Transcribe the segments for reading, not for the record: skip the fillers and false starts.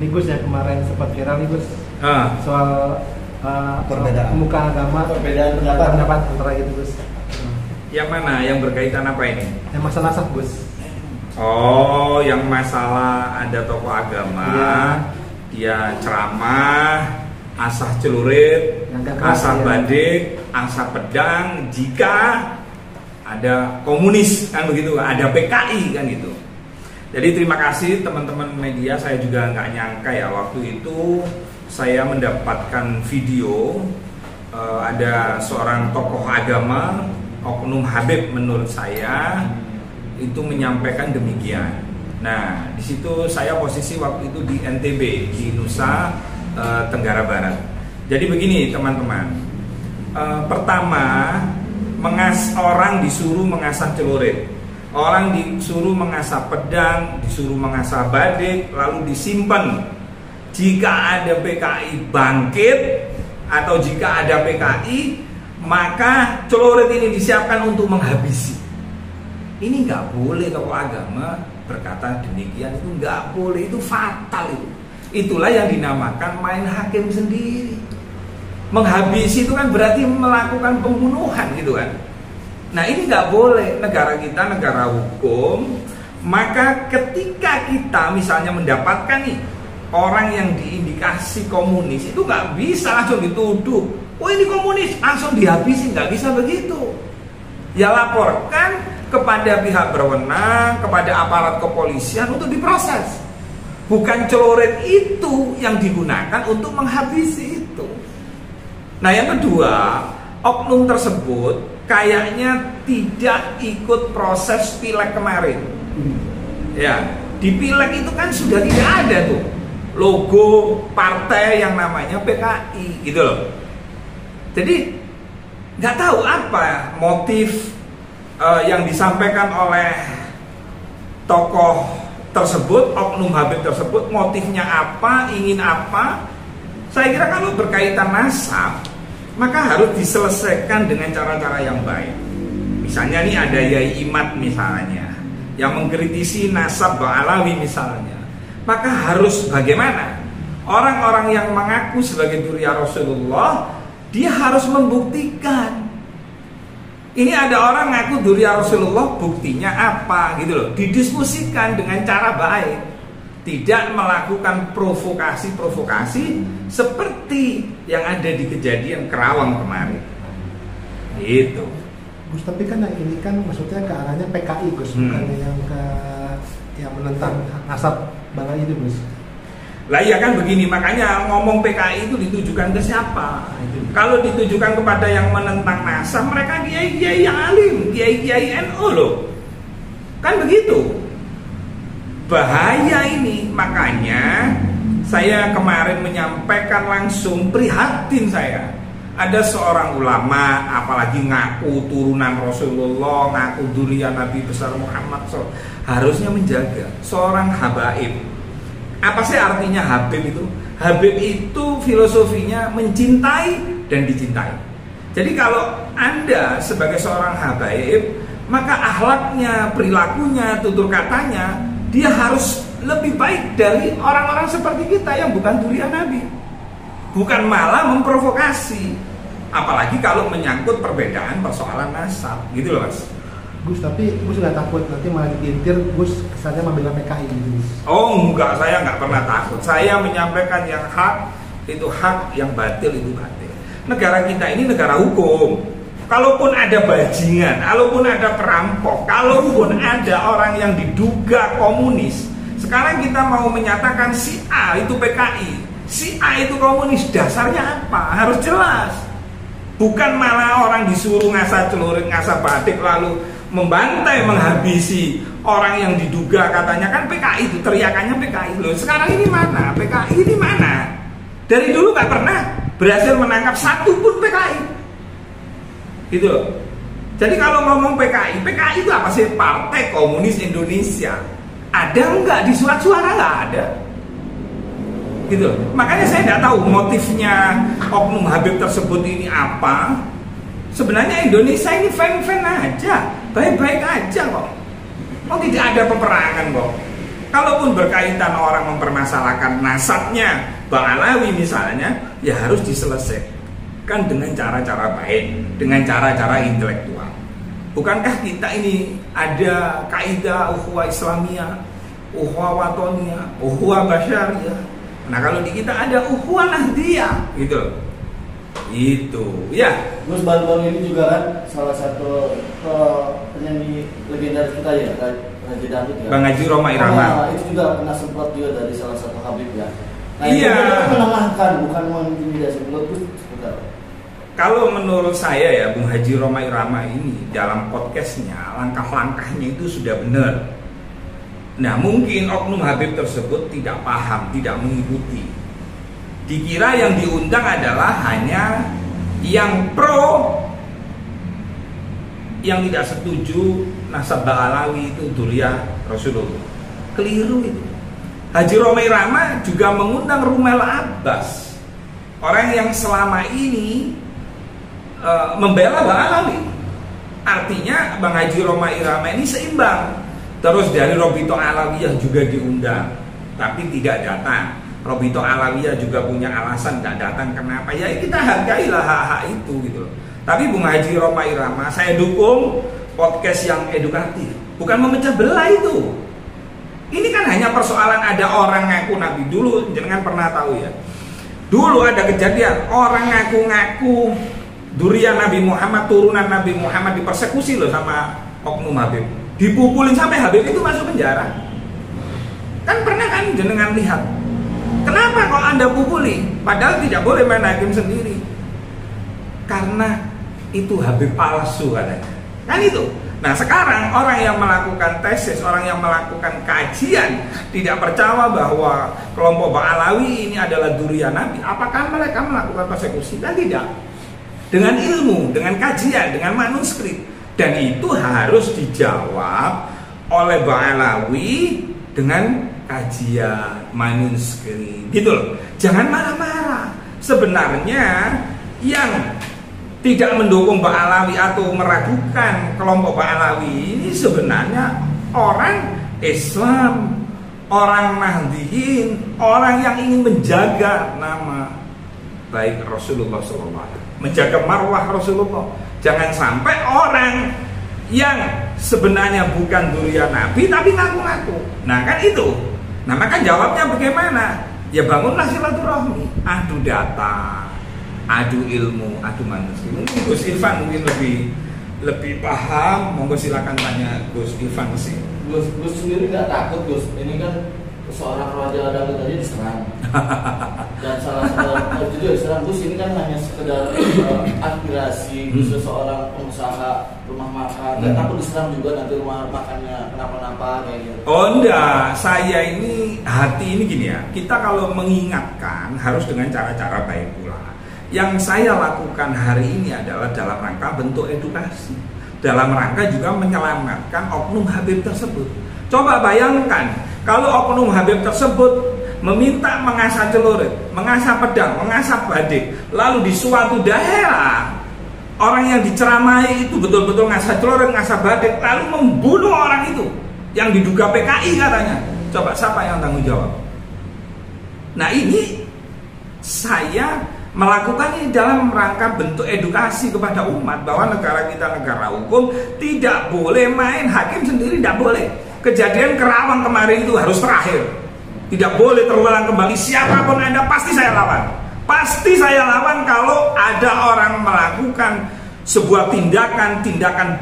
Nih Gus, yang kemarin sempat viral nih Gus, soal perbedaan pemuka agama, perbedaan pendapat antara itu Gus. Yang mana? Yang berkaitan apa ini? Yang masalah nasab Gus. Oh, yang masalah ada tokoh agama, dia ceramah, asah celurit, asah badik, asah pedang, jika ada komunis kan begitu, ada PKI kan gitu. Jadi terima kasih teman-teman media, saya juga nggak nyangka ya waktu itu saya mendapatkan video ada seorang tokoh agama, oknum Habib menurut saya itu menyampaikan demikian. Nah di situ saya posisi waktu itu di NTB, di Nusa Tenggara Barat. Jadi begini teman-teman, pertama orang disuruh mengasah celurit. Orang disuruh mengasah pedang, disuruh mengasah badik, lalu disimpan. Jika ada PKI bangkit atau jika ada PKI, maka celurit ini disiapkan untuk menghabisi. Ini nggak boleh tokoh agama berkata demikian, itu nggak boleh, itu fatal itu. Itulah yang dinamakan main hakim sendiri. Menghabisi itu kan berarti melakukan pembunuhan gitu kan. Nah ini nggak boleh, negara kita negara hukum. Maka ketika kita misalnya mendapatkan nih orang yang diindikasi komunis, itu nggak bisa langsung dituduh, oh ini komunis, langsung dihabisi, nggak bisa begitu. Ya laporkan kepada pihak berwenang, kepada aparat kepolisian untuk diproses. Bukan celurit itu yang digunakan untuk menghabisi itu. Nah yang kedua, oknum tersebut kayaknya tidak ikut proses pileg kemarin. Ya, di pileg itu kan sudah tidak ada tuh logo partai yang namanya PKI gitu loh. Jadi nggak tahu apa motif yang disampaikan oleh tokoh tersebut, oknum Habib tersebut, motifnya apa, ingin apa. Saya kira kalau berkaitan nasab, maka harus diselesaikan dengan cara-cara yang baik. Misalnya nih ada Yai Imad misalnya yang mengkritisi nasab Ba'alawi misalnya, maka harus bagaimana? Orang-orang yang mengaku sebagai dzurriyyah Rasulullah, dia harus membuktikan. Ini ada orang ngaku dzurriyyah Rasulullah, buktinya apa gitu loh. Didiskusikan dengan cara baik, tidak melakukan provokasi-provokasi seperti yang ada di kejadian Kerawang kemarin. Gitu. Gus, tapi kan ini kan maksudnya ke arahnya PKI Gus, bukannya yang menentang nasab bala itu Gus. Lah iya kan begini, makanya ngomong PKI itu ditujukan ke siapa? Kalau ditujukan kepada yang menentang nasab, mereka kiai-kiai yang alim, kiai-kiai NU loh. Kan begitu. Bahaya ini, makanya saya kemarin menyampaikan langsung prihatin saya. Ada seorang ulama, apalagi ngaku turunan Rasulullah, ngaku dzurriyyah Nabi besar Muhammad SAW, harusnya menjaga seorang habaib. Apa sih artinya Habib itu? Habib itu filosofinya mencintai dan dicintai. Jadi kalau Anda sebagai seorang habaib, maka akhlaknya, perilakunya, tutur katanya, dia harus lebih baik dari orang-orang seperti kita yang bukan dzurriyyah Nabi. Bukan malah memprovokasi. Apalagi kalau menyangkut perbedaan persoalan nasab, gitu loh Mas. Gus, tapi Gus nggak takut nanti malah diintir Gus kesannya membela PKI gitu Gus? Oh enggak, saya nggak pernah takut. Saya menyampaikan yang hak itu hak, yang batil itu batil. Negara kita ini negara hukum. Kalaupun ada bajingan, kalaupun ada perampok, kalaupun ada orang yang diduga komunis, sekarang kita mau menyatakan si A itu PKI, si A itu komunis, dasarnya apa? Harus jelas. Bukan malah orang disuruh ngasah celurit, ngasah batik, lalu membantai, menghabisi orang yang diduga katanya kan PKI itu, teriakannya PKI loh. Sekarang ini mana? PKI ini mana? Dari dulu gak pernah berhasil menangkap satu pun PKI. Gitu loh. Jadi kalau ngomong PKI, PKI itu apa sih? Partai Komunis Indonesia. Ada enggak di surat suara? Enggak ada. Gitu loh. Makanya saya tidak tahu motifnya oknum Habib tersebut ini apa. Sebenarnya Indonesia ini fan-fan aja, baik-baik aja kok. Oh tidak ada peperangan kok. Kalaupun berkaitan orang mempermasalahkan nasabnya Bang Alawi misalnya, ya harus diselesaikan dengan cara-cara baik, dengan cara-cara intelektual. Bukankah kita ini ada kaidah ukhuwah Islamiyah, ukhuwah watoniyah, ukhuwah basyariyah? Nah kalau di kita ada ukhuwah nahdiyah gitu. Itu ya. Gus baru-baru ini juga kan salah satu penyanyi legendaris kita ya, Haji Dangdut ya, Bang Haji Roma Irama. Itu juga pernah sempat juga dari salah satu Habib ya. Nah, iya. Itu menenangkan, bukan mengintimidasi. Menurut Gus, kalau menurut saya ya, Bung Haji Roma Irama ini dalam podcastnya langkah-langkahnya itu sudah benar. Nah mungkin oknum Habib tersebut tidak paham, tidak mengikuti. Dikira yang diundang adalah hanya yang pro, yang tidak setuju nasab Ba'alawi itu dzurriyyah Rasulullah. Keliru itu. Haji Roma Irama juga mengundang Rumel Abbas, orang yang selama ini membela Ba'alawi. Artinya Bang Haji Roma Irama ini seimbang. Terus dari Robito Alawiyah juga diundang, tapi tidak datang. Robito Alawiyah juga punya alasan tidak datang. Kenapa? Ya kita hargailah hak-hak itu gitu. Tapi Bung Haji Roma Irama saya dukung podcast yang edukatif, bukan memecah belah itu. Ini kan hanya persoalan ada orang ngaku Nabi. Dulu jangan pernah tahu ya. Dulu ada kejadian orang ngaku-ngaku dzurriyyah Nabi Muhammad, turunan Nabi Muhammad, dipersekusi loh sama oknum Habib. Dipukulin sampai Habib itu masuk penjara. Kan pernah kan jenengan lihat. Kenapa kok Anda pukuli? Padahal tidak boleh main hakim sendiri. Karena itu Habib palsu katanya. Kan itu. Nah sekarang orang yang melakukan tesis, orang yang melakukan kajian, tidak percaya bahwa kelompok Ba'alawi ini adalah dzurriyyah Nabi, apakah mereka melakukan persekusi? Dan tidak. Dengan ilmu, dengan kajian, dengan manuskrip. Dan itu harus dijawab oleh Ba'alawi dengan kajian, manuskrip, gitu loh. Jangan marah-marah. Sebenarnya yang tidak mendukung Ba'alawi atau meragukan kelompok Ba'alawi ini sebenarnya orang Islam, orang Nahdiyin, orang yang ingin menjaga nama baik Rasulullah SAW, menjaga marwah Rasulullah. Jangan sampai orang yang sebenarnya bukan dzurriyyah Nabi tapi ngaku-ngaku. Nah kan itu. Nah maka jawabnya bagaimana? Ya bangunlah silaturahmi, adu data, adu ilmu, adu manuskrip. Mungkin Gus Irfan mungkin lebih paham. Monggo silakan tanya Gus Irfan sih. Gus sendiri nggak takut Gus? Ini kan seorang raja dangdut tadi diserang. Dan salah satu juga diserang. Gus ini kan hanya sekedar aspirasi seseorang pengusaha rumah makan. Dan takut diserang juga nanti rumah makannya kenapa-napa kayak gitu. Oh enggak, saya ini hati ini gini ya. Kita kalau mengingatkan harus dengan cara-cara baik pula. Yang saya lakukan hari ini adalah dalam rangka bentuk edukasi, dalam rangka juga menyelamatkan oknum Habib tersebut. Coba bayangkan kalau oknum Habib tersebut meminta mengasah celurit, mengasah pedang, mengasah badik, lalu di suatu daerah orang yang diceramai itu betul-betul ngasah celurit, ngasah badik, lalu membunuh orang itu yang diduga PKI katanya. Coba siapa yang tanggung jawab? Nah ini saya melakukan ini dalam rangka bentuk edukasi kepada umat bahwa negara kita negara hukum, tidak boleh main hakim sendiri, tidak boleh. Kejadian Kerawang kemarin itu harus terakhir, tidak boleh terulang kembali. Siapapun Anda pasti saya lawan, pasti saya lawan kalau ada orang melakukan sebuah tindakan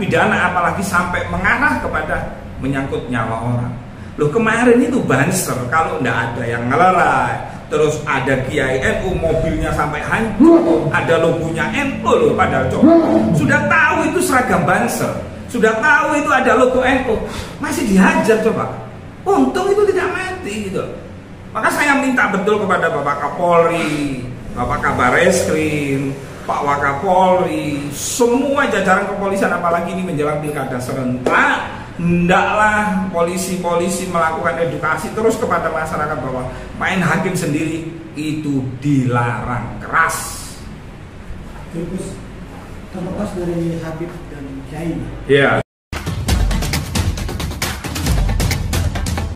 pidana apalagi sampai mengarah kepada menyangkut nyawa orang. Loh kemarin itu Banser, kalau tidak ada yang ngelerai, terus ada Kiai NU mobilnya sampai hancur, ada logonya NU loh, padahal coba sudah tahu itu seragam Banser, sudah tahu itu ada logo NU, masih dihajar coba. Untung itu tidak mati gitu. Maka saya minta betul kepada Bapak Kapolri, Bapak Kabareskrim, Pak Wakapolri, semua jajaran kepolisian apalagi ini menjelang pilkada serentak, hendaklah polisi-polisi melakukan edukasi terus kepada masyarakat bahwa main hakim sendiri itu dilarang keras. Terus terlepas dari Habib dan Kiai. Ya.